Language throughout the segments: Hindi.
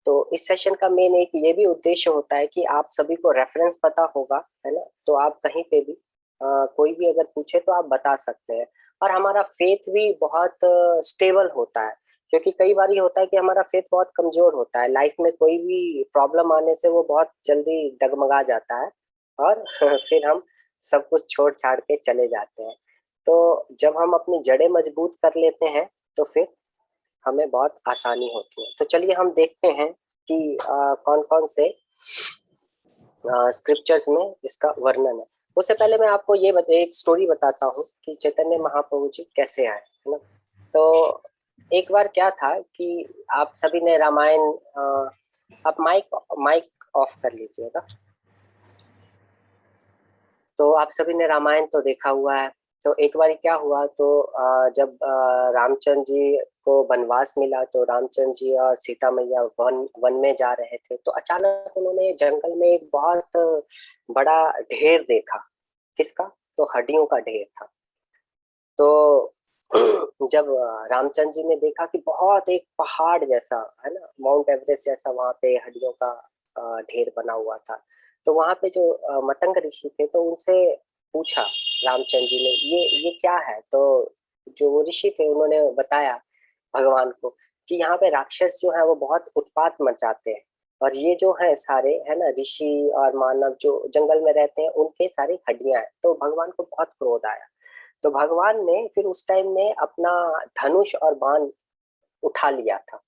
तो इस सेशन का मेन एक ये भी उद्देश्य होता है कि आप सभी को रेफरेंस पता होगा, है ना, तो आप कहीं पे भी कोई भी अगर पूछे तो आप बता सकते हैं। और हमारा फेथ भी बहुत स्टेबल होता है, क्योंकि कई बार ये होता है कि हमारा फेथ बहुत कमजोर होता है, लाइफ में कोई भी प्रॉब्लम आने से वो बहुत जल्दी डगमगा जाता है और फिर हम सब कुछ छोड़ छाड़ के चले जाते हैं। तो जब हम अपनी जड़ें मजबूत कर लेते हैं तो फिर हमें बहुत आसानी होती है। तो चलिए हम देखते हैं कि कौन कौन से स्क्रिप्चर्स में इसका वर्णन है। उससे पहले मैं आपको ये एक स्टोरी बताता हूँ कि चैतन्य महाप्रभु जी कैसे आए, है ना। तो एक बार क्या था कि आप सभी ने रामायण, आप माइक माइक ऑफ कर लीजिएगा। तो आप सभी ने रामायण तो देखा हुआ है। तो एक बार क्या हुआ, तो जब रामचंद्र जी को वनवास मिला तो रामचंद्र जी और सीता मैया वन में जा रहे थे, तो अचानक उन्होंने जंगल में एक बहुत बड़ा ढेर देखा। किसका? तो हड्डियों का ढेर था। तो जब रामचंद्र जी ने देखा कि बहुत एक पहाड़ जैसा, है ना, माउंट एवरेस्ट जैसा वहां पे हड्डियों का ढेर बना हुआ था, तो वहां पे जो मतंग ऋषि थे तो उनसे पूछा रामचंद्र जी ने, ये क्या है। तो जो वो ऋषि थे उन्होंने बताया भगवान को कि यहाँ पे राक्षस जो है वो बहुत उत्पात मचाते हैं, और ये जो है सारे, है ना, ऋषि और मानव जो जंगल में रहते हैं उनके सारी हड्डियां हैं। तो भगवान को बहुत क्रोध आया। तो भगवान ने फिर उस टाइम में अपना धनुष और बाण उठा लिया था।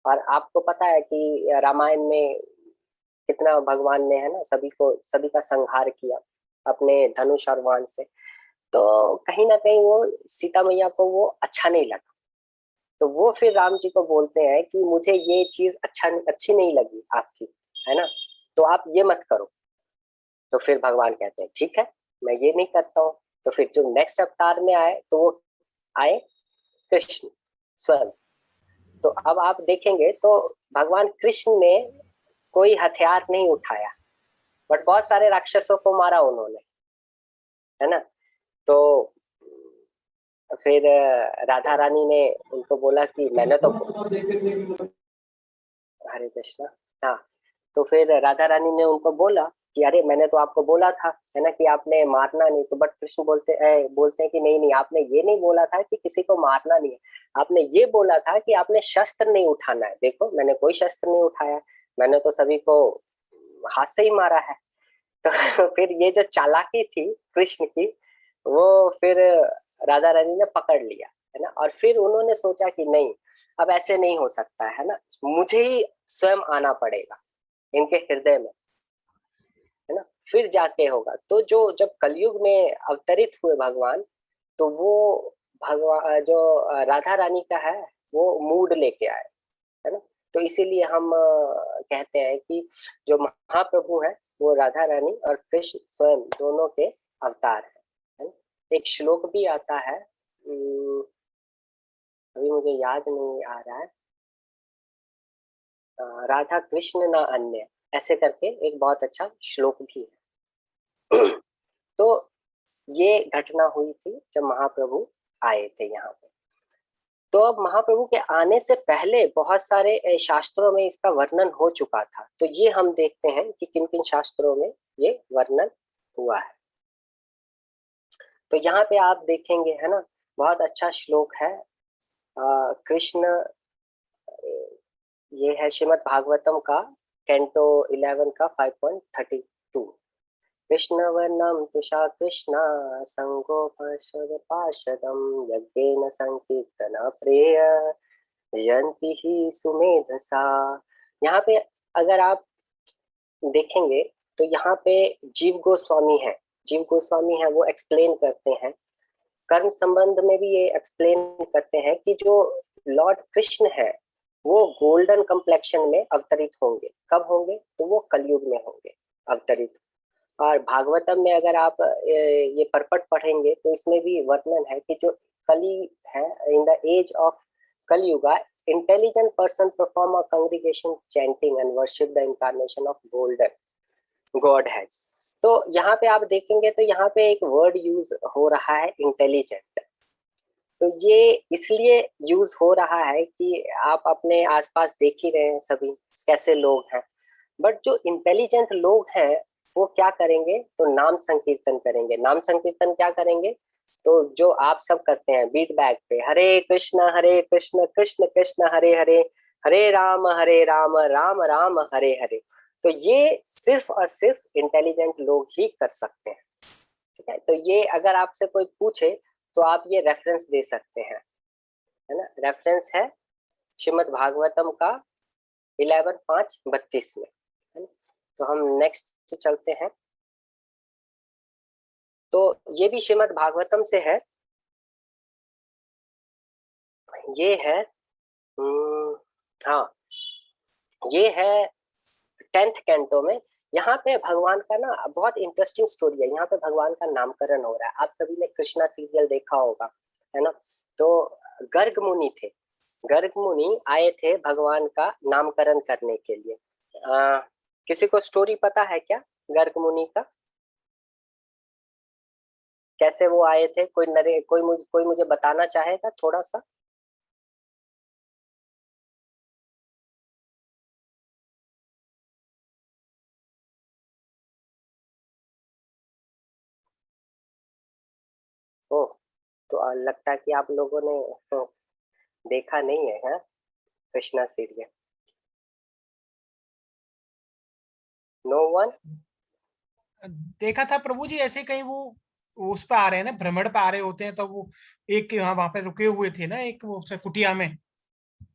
और आपको पता है कि रामायण में कितना भगवान ने, है ना, सभी का संहार किया अपने धनुष और बाण से। तो कहीं ना कहीं वो सीता मैया को वो अच्छा नहीं लगा। तो वो फिर राम जी को बोलते हैं कि मुझे ये चीज अच्छी नहीं लगी आपकी, है ना, तो आप ये मत करो। तो फिर भगवान कहते हैं ठीक है, मैं ये नहीं करता हूँ। तो फिर जो नेक्स्ट अवतार में आए तो वो आए कृष्ण स्वयं। तो अब आप देखेंगे तो भगवान कृष्ण ने कोई हथियार नहीं उठाया, बट बहुत सारे राक्षसों को मारा उन्होंने, है ना। तो फिर राधा रानी ने उनको बोला कि मैंने तो, हरे कृष्णा, हाँ, तो फिर राधा रानी ने उनको बोला कि अरे मैंने तो आपको बोला था, है ना, कि आपने मारना नहीं। तो बट कृष्ण बोलते हैं कि नहीं नहीं, आपने ये नहीं बोला था कि किसी को मारना नहीं है, आपने ये बोला था कि आपने शस्त्र नहीं उठाना है। देखो मैंने कोई शस्त्र नहीं उठाया, मैंने तो सभी को हाथ से ही मारा है। तो फिर ये जो चालाकी थी कृष्ण की, वो फिर राधा रानी ने पकड़ लिया, है ना। और फिर उन्होंने सोचा कि नहीं, अब ऐसे नहीं हो सकता है ना, मुझे ही स्वयं आना पड़ेगा इनके हृदय में, है ना, फिर जाके होगा। तो जो जब कलयुग में अवतरित हुए भगवान, तो वो भगवान जो राधा रानी का है वो मूड लेके आए, है ना। तो इसीलिए हम कहते हैं कि जो महाप्रभु है वो राधा रानी और कृष्ण स्वयं दोनों के अवतार है ना? एक श्लोक भी आता है, अभी मुझे याद नहीं आ रहा है, राधा कृष्ण ना अन्य, ऐसे करके एक बहुत अच्छा श्लोक भी है। तो ये घटना हुई थी जब महाप्रभु आए थे यहाँ पे। तो अब महाप्रभु के आने से पहले बहुत सारे शास्त्रों में इसका वर्णन हो चुका था। तो ये हम देखते हैं कि किन किन शास्त्रों में ये वर्णन हुआ है। तो यहाँ पे आप देखेंगे, है ना, बहुत अच्छा श्लोक है। कृष्ण, ये है श्रीमद् भागवतम का कैंटो 11 का 5.32। कृष्ण वर्णम तुषा कृष्णा संगोपद पार्षदम यज्ञेन संकीर्तन प्रेय यंति ही सुमेधसा। यहाँ पे अगर आप देखेंगे तो यहाँ पे जीव गोस्वामी है, जीव गोस्वामी है, वो एक्सप्लेन करते हैं, कर्म संबंध में भी ये एक्सप्लेन करते हैं कि जो लॉर्ड कृष्ण है वो गोल्डन कम्प्लेक्शन में अवतरित होंगे। कब होंगे? तो वो कलयुग में होंगे अवतरित। और भागवतम में अगर आप ये परपट पढ़ेंगे तो इसमें भी वर्णन है कि जो कली है, in the age of Kaliyuga, intelligent person perform a congregation chanting and worship the incarnation of golden godhead। तो यहाँ पे आप देखेंगे तो यहाँ पे एक वर्ड यूज हो रहा है इंटेलिजेंट। तो ये इसलिए यूज हो रहा है कि आप अपने आसपास देख ही रहे हैं सभी कैसे लोग हैं। बट जो इंटेलिजेंट लोग हैं वो क्या करेंगे, तो नाम संकीर्तन करेंगे। नाम संकीर्तन क्या करेंगे, तो जो आप सब करते हैं बीट बैग पे, हरे कृष्ण कृष्ण कृष्ण हरे हरे, हरे राम राम राम हरे हरे। तो ये सिर्फ और सिर्फ इंटेलिजेंट लोग ही कर सकते हैं। ठीक है, तो ये अगर आपसे कोई पूछे तो आप ये रेफरेंस दे सकते हैं, है ना। रेफरेंस है श्रीमद् भागवतम का 11:5:32 में, है ना। तो हम नेक्स्ट चलते हैं। तो ये भी श्रीमद् भागवतम से है। ये है हाँ, ये है 10th कैंटो में। यहाँ पे भगवान का ना बहुत इंटरेस्टिंग स्टोरी है। यहाँ पे भगवान का नामकरण हो रहा है। आप सभी ने कृष्णा सीरियल देखा होगा, है ना। तो गर्ग मुनि थे, गर्ग मुनि आए थे भगवान का नामकरण करने के लिए। किसी को स्टोरी पता है क्या गर्ग मुनि का, कैसे वो आए थे? कोई मुझे बताना चाहेगा थोड़ा सा? ओ, तो लगता है कि आप लोगों ने देखा नहीं है, हाँ, कृष्णा सीरियल। No one. देखा था प्रभु जी, ऐसे कहीं वो उस पे आ रहे हैं ना, भ्रमण पे आ रहे होते हैं, तो वो एक वहां पे रुके हुए थे ना, एक वो कुटिया में,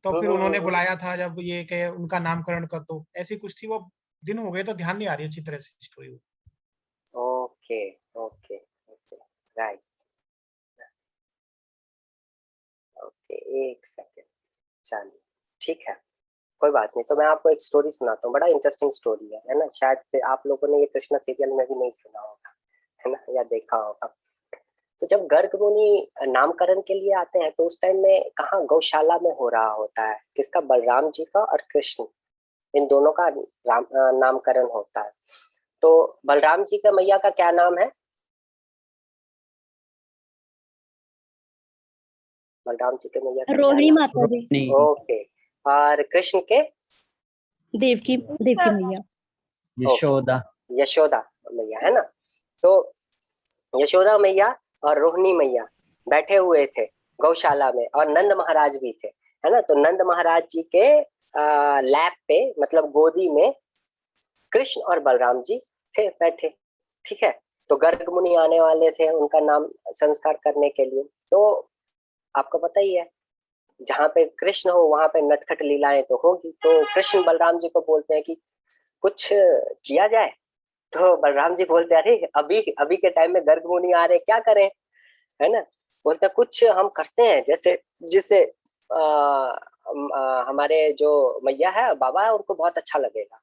तो फिर उन्होंने बुलाया था जब ये के उनका नामकरण कर दो, ऐसी कुछ थी वो। दिन हो गए तो ध्यान नहीं आ रही अच्छी तरह से story. Okay okay okay, right. Okay, एक सेकेंड, चलिए, ठीक है, कोई बात नहीं। तो मैं आपको एक स्टोरी सुनाता हूँ, बड़ा इंटरेस्टिंग स्टोरी है ना। शायद से आप लोगों ने ये कृष्णा सीरियल में भी नहीं सुना होगा, है ना, या देखा होगा। तो जब गर्ग मुनि नामकरण के लिए आते हैं तो उस टाइम में कहाँ, गौशाला में हो रहा होता है। किसका? बलराम जी का और कृष्ण, इन दोनों का नामकरण होता है। तो बलराम जी का मैया का क्या नाम है? बलराम जी के मैया का क्या रोहिणी नाम? माता जी। ओके। और कृष्ण के? देवकी देवकी मैया। यशोदा। यशोदा मैया, है ना। तो यशोदा मैया और रोहिणी मैया बैठे हुए थे गौशाला में, और नंद महाराज भी थे, है ना। तो नंद महाराज जी के लैप पे, मतलब गोदी में, कृष्ण और बलराम जी थे बैठे। ठीक है। तो गर्ग मुनि आने वाले थे उनका नाम संस्कार करने के लिए। तो आपको पता ही है, जहाँ पे कृष्ण हो वहां पे नटखट लीलाएं तो होगी। तो कृष्ण बलराम जी को बोलते हैं कि कुछ किया जाए। तो बलराम जी बोलते हैं, अरे अभी अभी के टाइम में गर्ग मुनि आ रहे, क्या करें, है ना। बोलते हैं कुछ हम करते हैं, जैसे जिससे हमारे जो मैया है, बाबा है, उनको बहुत अच्छा लगेगा।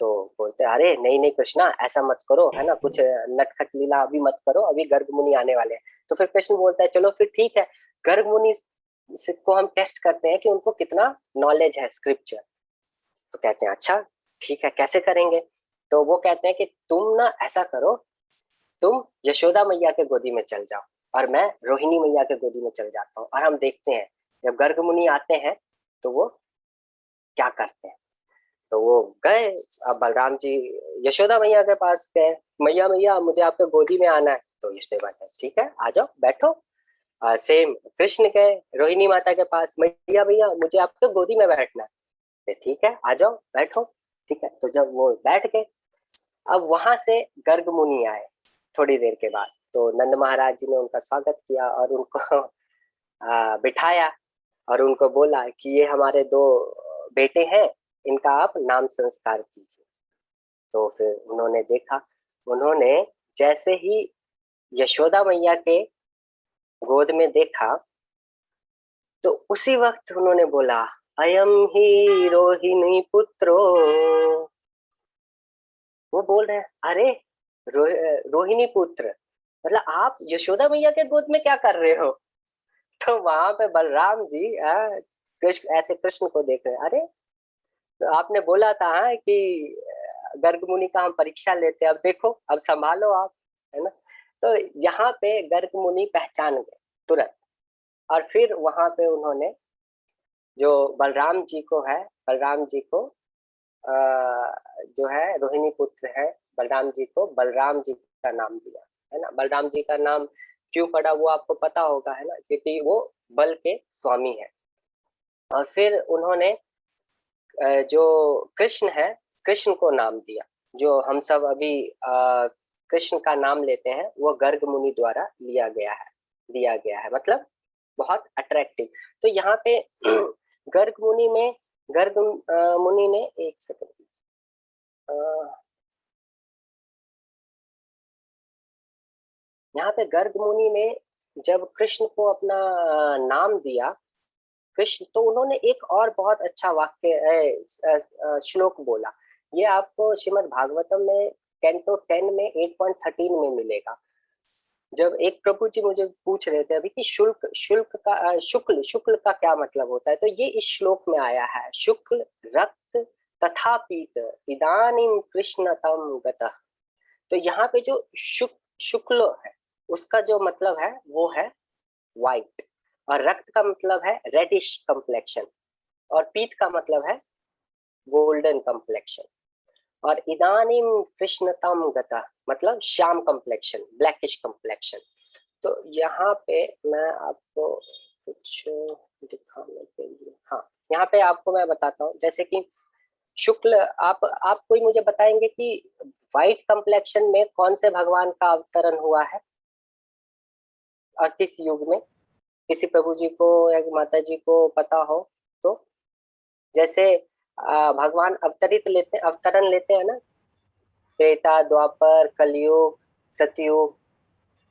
तो बोलते हैं, अरे नहीं नहीं कृष्णा, ऐसा मत करो, है ना, कुछ नटखट लीला अभी मत करो, अभी गर्ग मुनि आने वाले हैं। तो फिर कृष्ण बोलता है, चलो फिर ठीक है, गर्ग मुनि को हम टेस्ट करते हैं कि उनको कितना नॉलेज है स्क्रिप्चर। तो कहते हैं अच्छा ठीक है, कैसे करेंगे? तो वो कहते हैं कि तुम ना ऐसा करो, तुम यशोदा मैया के गोदी में चल जाओ और मैं रोहिणी मैया के गोदी में चल जाता हूँ, और हम देखते हैं जब गर्ग मुनि आते हैं तो वो क्या करते हैं। तो वो गए, अब बलराम जी यशोदा मैया के पास गए, मैया मैया मुझे आपके गोदी में आना है। तो यशोदा मैया, ठीक है आ जाओ बैठो। सेम कृष्ण गए रोहिणी माता के पास, मैया मैया मुझे आपके गोदी में बैठना है। ठीक है आ जाओ बैठो। ठीक है, तो जब वो बैठ गए, अब वहां से गर्ग मुनि आए थोड़ी देर के बाद। तो नंद महाराज जी ने उनका स्वागत किया और उनको बिठाया, और उनको बोला कि ये हमारे दो बेटे हैं, इनका आप नाम संस्कार कीजिए। तो फिर उन्होंने देखा, उन्होंने जैसे ही यशोदा मैया के गोद में देखा, तो उसी वक्त उन्होंने बोला, अयम ही रोहिणी पुत्रो। वो बोल रहे हैं, अरे रोहिणी पुत्र, मतलब आप यशोदा मैया के गोद में क्या कर रहे हो? तो वहां पे बलराम जी कृष्ण ऐसे कृष्ण को देख रहे हैं, अरे तो आपने बोला था कि गर्ग मुनि का हम परीक्षा लेते हैं, अब देखो अब संभालो आप, है ना। तो यहाँ पे गर्ग मुनि पहचान गए तुरंत, और फिर वहां पे उन्होंने जो बलराम जी को है, बलराम जी को जो है रोहिणी पुत्र है, बलराम जी को बलराम जी का नाम दिया, है ना। बलराम जी का नाम क्यों पड़ा वो आपको पता होगा, है ना, क्योंकि वो बल के स्वामी है। और फिर उन्होंने जो कृष्ण है, कृष्ण को नाम दिया। जो हम सब अभी कृष्ण का नाम लेते हैं वो गर्ग मुनि द्वारा दिया गया है, मतलब बहुत अट्रैक्टिव। तो यहाँ पे गर्ग मुनि में, गर्ग मुनि ने, एक सेकंड, यहाँ पे गर्ग मुनि ने जब कृष्ण को अपना नाम दिया कृष्ण, तो उन्होंने एक और बहुत अच्छा वाक्य श्लोक बोला। ये आपको श्रीमद् भागवतम में कैंटो 10 में 8.13 में मिलेगा। जब एक प्रभु जी मुझे पूछ रहे थे अभी कि शुक्ल का क्या मतलब होता है, तो ये इस श्लोक में आया है, शुक्ल रक्त तथा पीत इदानीं कृष्णतम गतः। तो यहाँ पे जो शुक्ल है उसका जो मतलब है वो है व्हाइट, और रक्त का मतलब है रेडिश कंप्लेक्शन, और पीत का मतलब है गोल्डन कंप्लेक्शन, और इदानीम कृष्णतम गता मतलब श्याम कंप्लेक्शन, ब्लैकिश कंप्लेक्शन। तो यहाँ पे मैं आपको कुछ दिखाने के लिए, हाँ यहाँ पे आपको मैं बताता हूँ, जैसे कि शुक्ल, आप कोई मुझे बताएंगे कि व्हाइट कंप्लेक्शन में कौन से भगवान का अवतरण हुआ है और किस युग में? किसी प्रभु जी को या माता जी को पता हो तो? जैसे भगवान अवतरण लेते हैं ना, त्रेता, द्वापर, कलयुग, सतयुग।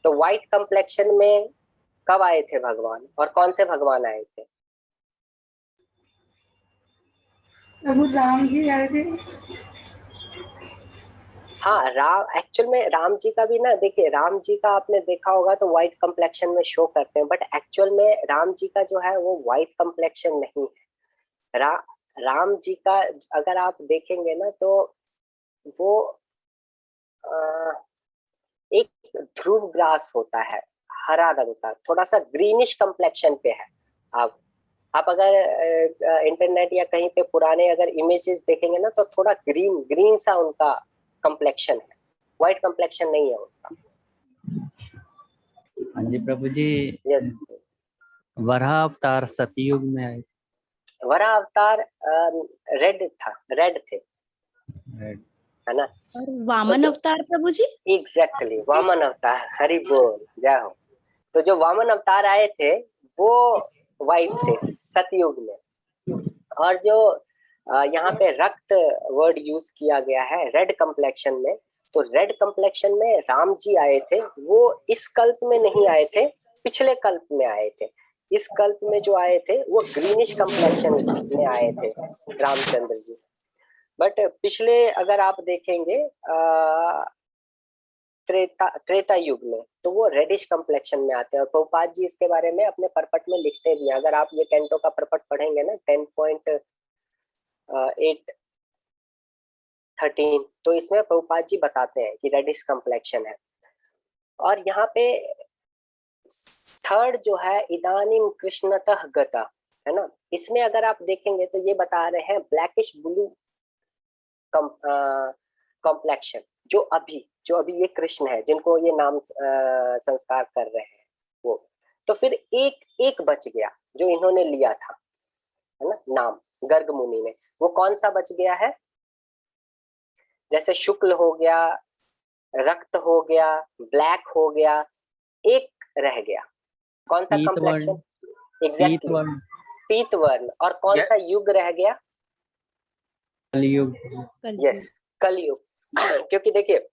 तो व्हाइट कंप्लेक्शन में कब आए थे भगवान और कौन से भगवान आए थे? प्रभु राम जी आए थे। हाँ, राम, एक्चुअल में राम जी का भी ना, देखिए राम जी का आपने देखा होगा तो व्हाइट कंप्लेक्शन में शो करते हैं, बट एक्चुअल में राम जी का जो है वो व्हाइट कंप्लेक्शन नहीं है। राम जी का अगर आप देखेंगे ना तो वो एक ध्रुव ग्रास होता है, हरा रंग का, थोड़ा सा ग्रीनिश कंप्लेक्शन पे है। आप अगर इंटरनेट या कहीं पे पुराने अगर इमेजेस देखेंगे ना तो थोड़ा ग्रीन ग्रीन सा उनका कंप्लेक्शन है, व्हाइट कंप्लेक्शन नहीं है उनका। हाँ जी प्रभु जी। यस, वराह अवतार सतयुग में आए। वराह अवतार रेड थे, रेड। है ना। और वामन अवतार प्रभु जी? एग्जैक्टली, वामन अवतार, हरि बोल, जय हो। तो जो वामन अवतार आए थे वो व्हाइट थे सतयुग में, और जो यहाँ पे रक्त वर्ड यूज किया गया है रेड कंप्लेक्शन में, तो रेड कंप्लेक्शन में राम जी आए थे, वो इस कल्प में नहीं आए थे, पिछले कल्प में आए थे। इस कल्प में जो आए थे वो ग्रीनिश कंप्लेक्शन में आए थे रामचंद्र जी, बट पिछले अगर आप देखेंगे त्रेता युग में तो वो रेडिश कंप्लेक्शन में आते हैं। और प्रभुपाद जी इसके बारे में अपने परपट में लिखते भी हैं। अगर आप ये कैंटो का परपट पढ़ेंगे ना 10.813, तो इसमें प्रभुपाद जी बताते हैं कि रेडिश कंप्लेक्शन है। और यहाँ पे थर्ड जो है इदानीम कृष्णतः गता, है ना, इसमें अगर आप देखेंगे तो ये बता रहे हैं ब्लैकिश ब्लू कॉम्प्लेक्शन, जो अभी ये कृष्ण है जिनको ये नाम संस्कार कर रहे हैं वो। तो फिर एक बच गया जो इन्होंने लिया था, है ना, नाम गर्ग मुनि ने, वो कौन सा बच गया है? जैसे शुक्ल हो गया, रक्त हो गया, ब्लैक हो गया, एक रह गया, कौन सा कॉम्प्लेक्शन? एग्जैक्टली, पीत वर्ण। और कौन सा युग रह गया? कलयुग। यस, कलयुग। क्योंकि देखिए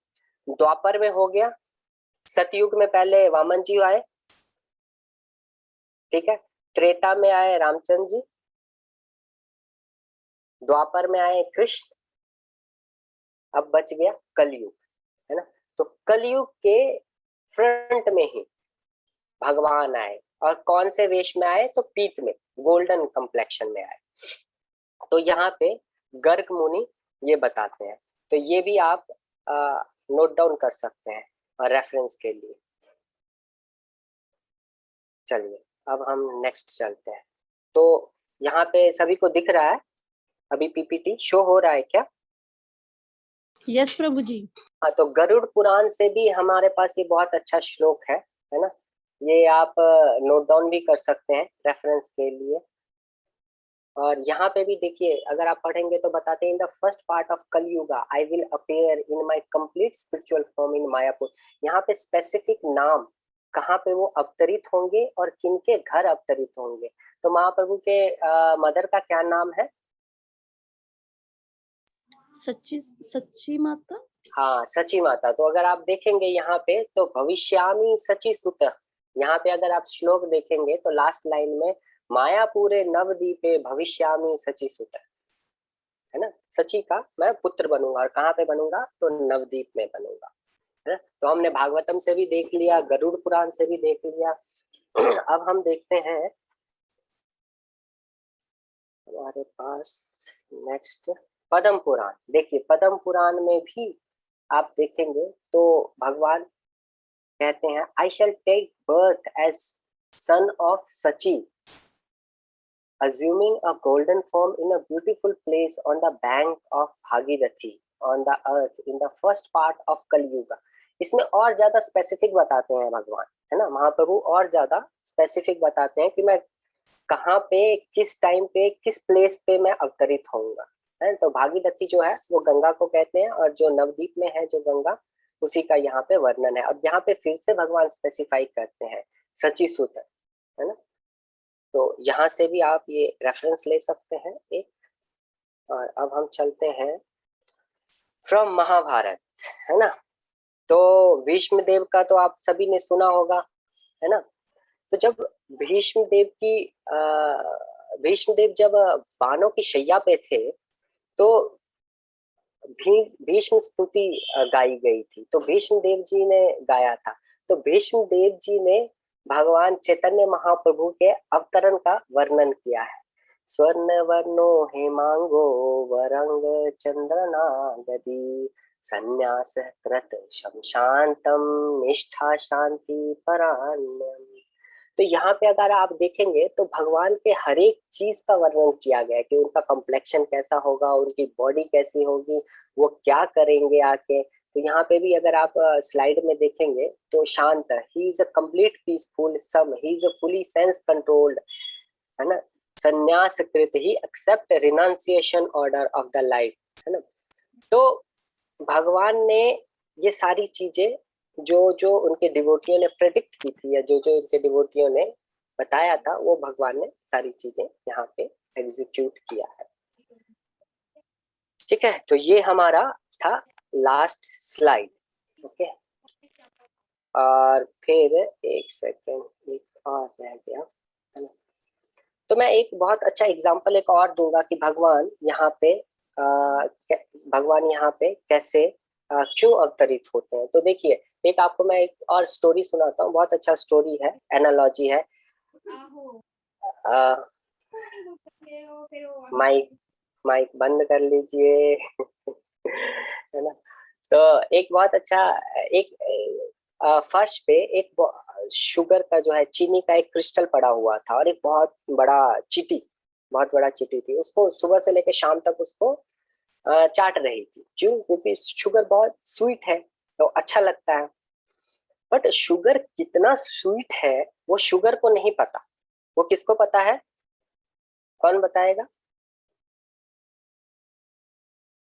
द्वापर में हो गया, सतयुग में पहले वामन जी आए, ठीक है, त्रेता में आए रामचंद्र जी, द्वापर में आए कृष्ण, अब बच गया कलयुग, है ना। तो कलयुग के फ्रंट में ही भगवान आए, और कौन से वेश में आए? तो पीत में, गोल्डन कंप्लेक्शन में आए। तो यहाँ पे गर्ग मुनि ये बताते हैं, तो ये भी आप नोट डाउन कर सकते हैं और रेफरेंस के लिए। चलिए अब हम नेक्स्ट चलते हैं। तो यहाँ पे सभी को दिख रहा है, अभी पीपीटी शो हो रहा है क्या? यस प्रभु जी। हाँ, तो गरुड़ पुराण से भी हमारे पास ये बहुत अच्छा श्लोक है ना? ये आप नोट डाउन भी कर सकते हैं रेफरेंस के लिए। और यहाँ पे भी देखिए, अगर आप पढ़ेंगे तो बताते हैं, in the first part of Kalyuga I will appear in my complete spiritual form in Mayapur. यहाँ पे स्पेसिफिक नाम कहाँ पे वो अवतरित होंगे और किनके घर अवतरित होंगे। तो महाप्रभु के मदर का क्या नाम है? सच्ची माता। हाँ, सची माता। तो अगर आप देखेंगे यहाँ पे तो भविष्यामी सची सुत, यहाँ पे अगर आप श्लोक देखेंगे तो लास्ट लाइन में मायापुरे नवदीपे भविष्यामी सची सुत, है ना? सची का मैं पुत्र बनूंगा, और कहाँ पे बनूंगा? तो नवदीप में बनूंगा, है ना? तो हमने भागवतम से भी देख लिया, गरुड़ पुराण से भी देख लिया। अब हम देखते हैं हमारे पास नेक्स्ट पद्म पुराण। देखिए, पद्म पुराण में भी आप देखेंगे तो भगवान कहते हैं, I shall take birth as son of Sachi, assuming a golden form in a beautiful place on the bank of Bhagirathi on the earth in the first part of Kali Yuga। इसमें और ज्यादा स्पेसिफिक बताते हैं भगवान, है ना? महाप्रभु और ज्यादा स्पेसिफिक बताते हैं कि मैं कहाँ पे, किस टाइम पे, किस प्लेस पे मैं अवतरित होऊंगा, है? तो भागीरथी जो है वो गंगा को कहते हैं, और जो नवदीप में है जो गंगा, उसी का यहाँ पे वर्णन है। अब यहाँ पे फिर से भगवान स्पेसिफाई करते हैं सची सूत्र, है ना? तो यहाँ से भी आप ये रेफरेंस ले सकते हैं एक। और अब हम चलते हैं फ्रॉम महाभारत, है ना? तो भीष्म देव का तो आप सभी ने सुना होगा, है ना? तो जब भीष्म देव जब बाणों की शैया पे थे तो भीष्म स्तुति गाई गई थी, तो भीष्म देव जी ने गाया था। तो भीष्म देव जी ने भगवान चैतन्य महाप्रभु के अवतरण का वर्णन किया है। स्वर्ण वर्णो हेमांगो वरंग चंद्रनागदी संन्यास कृत शमशांतम निष्ठा शांति परान्यम। तो यहाँ पे अगर आप देखेंगे तो भगवान के हर एक चीज का वर्णन किया गया है कि उनका कॉम्प्लेक्शन कैसा होगा, उनकी बॉडी कैसी होगी, वो क्या करेंगे आके। तो यहाँ पे भी अगर आप स्लाइड में देखेंगे तो शांत, he is a complete peaceful sum, he is a fully sense controlled, है ना? संन्यास कृत he accept renunciation order of the life, है ना? तो भगवान ने ये सारी चीजें जो उनके डिवोटियों ने प्रेडिक्ट की थी, या जो उनके डिवोटियों ने बताया था, वो भगवान ने सारी चीजें यहाँ पे एग्जीक्यूट किया है। ठीक है, तो ये हमारा था लास्ट स्लाइड। ओके, और फिर एक सेकेंड, एक और रह गया, है ना? तो मैं एक बहुत अच्छा एग्जांपल एक और दूंगा कि भगवान यहाँ पे कैसे क्यों अवतरित होते हैं। तो देखिए, एक आपको मैं एक और स्टोरी सुनाता हूँ, बहुत अच्छा स्टोरी है, एनालॉजी है। माइक बंद कर लीजिए। है ना? तो एक बहुत अच्छा, एक फर्श पे एक शुगर का जो है, चीनी का एक क्रिस्टल पड़ा हुआ था, और एक बहुत बड़ा चींटी थी। उसको सुबह से लेकर शाम तक उसको चाट रही थी। क्यों? क्योंकि शुगर बहुत स्वीट है, तो अच्छा लगता है। बट शुगर कितना स्वीट है वो शुगर को नहीं पता। वो किसको पता है? कौन बताएगा?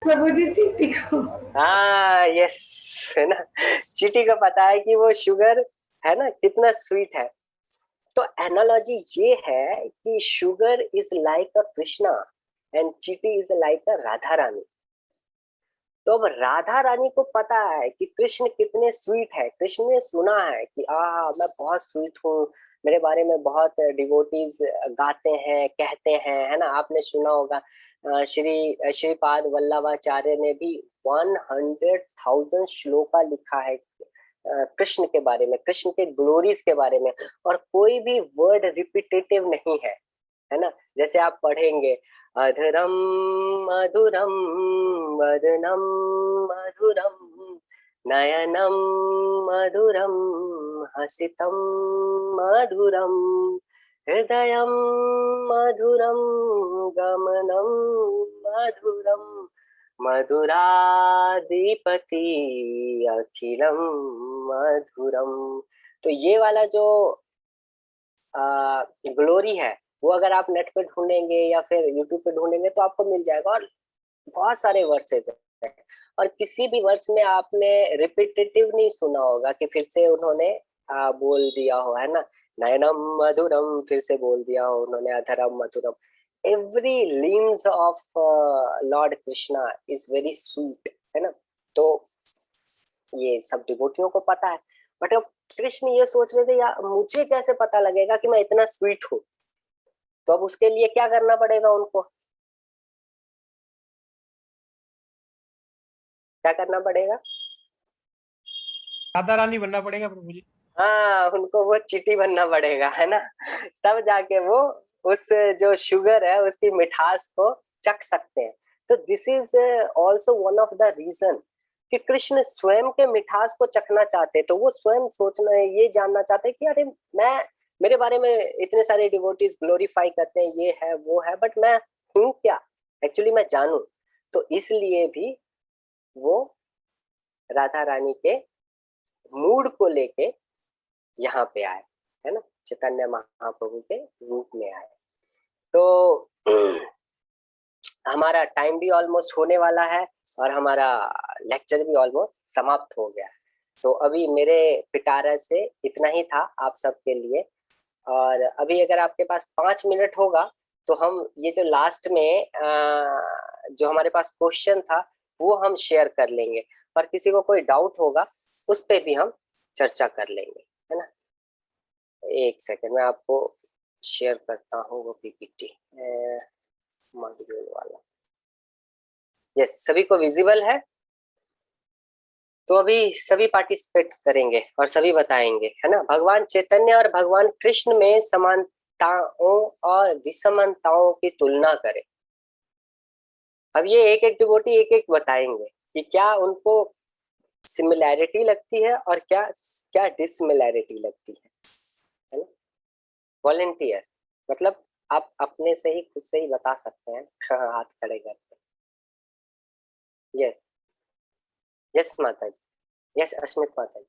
प्रभु जी, चींटी को। हाँ, यस, है ना? चींटी को पता है कि वो शुगर है ना कितना स्वीट है। तो एनालॉजी ये है कि sugar is like a Krishna and चींटी इज लाइक अ राधा रानी। तो अब राधा रानी को पता है कि कृष्ण कितने स्वीट है। कृष्ण ने सुना है कि मैं बहुत स्वीट हूँ, मेरे बारे में बहुत डिवोटीज गाते हैं, कहते हैं, है ना? आपने सुना होगा श्रीपाद वल्लभाचार्य ने भी 100,000 श्लोका लिखा है कृष्ण के बारे में, कृष्ण के ग्लोरीज के बारे में, और कोई भी वर्ड रिपीटेटिव नहीं है ना? जैसे आप पढ़ेंगे, अधरम मधुरम वदनम मधुरम नयनम मधुरम हसितम मधुरम हृदयं मधुरं गमनं मधुरं मधुराधिपति अखिलम मधुरम। तो ये वाला जो ग्लोरी है वो अगर आप नेट पे ढूंढेंगे या फिर यूट्यूब पे ढूंढेंगे तो आपको मिल जाएगा, और बहुत सारे वर्सेस हैं, और किसी भी वर्स में आपने रिपीटेटिव नहीं सुना होगा कि फिर से उन्होंने बोल दिया हो, है ना, नयनम मधुरम फिर से बोल दिया हो उन्होंने, अधरम मधुरम। Every limbs of Lord Krishna is very sweet, है ना। तो ये सब डिवोटियों को पता है, बट अब कृष्ण ये सोच रहे थे यार मुझे कैसे पता लगेगा कि मैं इतना स्वीट हूँ, तो अब उसके लिए क्या करना पड़ेगा उनको, क्या करना पड़ेगा? राधा रानी बनना पड़ेगा प्रभु जी। हाँ, उनको वो चीटी बनना पड़ेगा, है ना, तब जाके वो उस जो शुगर है उसकी मिठास को चख सकते हैं। तो this is also one of the reason कि कृष्ण स्वयं के मिठास को चखना चाहते, तो वो स्वयं सोचना ये जानना चाहते कि अरे मैं, मेरे बारे में इतने सारे डिवोटीज ग्लोरीफाई करते हैं, ये है वो है, बट मैं हूँ क्या एक्चुअली, मैं जानूं। तो इसलिए भी वो राधा रानी के मूड को लेके यहाँ पे आए, है ना, चैतन्य महाप्रभु के रूप में आए। तो हमारा टाइम भी ऑलमोस्ट होने वाला है और हमारा लेक्चर भी ऑलमोस्ट समाप्त हो गया है। तो अभी मेरे पिटारा से इतना ही था आप सबके लिए, और अभी अगर आपके पास 5 मिनट होगा तो हम ये जो लास्ट में जो हमारे पास क्वेश्चन था वो हम शेयर कर लेंगे, और किसी को कोई डाउट होगा उस पर भी हम चर्चा कर लेंगे, है ना। एक सेकंड में आपको शेयर करता हूँ वो पीपीटी मॉड्यूल वाला। यस, सभी को विजिबल है? तो अभी सभी पार्टिसिपेट करेंगे और सभी बताएंगे, है ना। भगवान चैतन्य और भगवान कृष्ण में समानताओं और विषमताओं की तुलना करें। अब ये एक एक डिवोटी एक एक बताएंगे कि क्या उनको सिमिलैरिटी लगती है और क्या क्या डिसमिलैरिटी लगती है ना। वॉलंटियर मतलब आप अपने से ही खुद से ही बता सकते हैं हाथ खड़े करके। यस यस माता जी, यस अस्मित माता जी।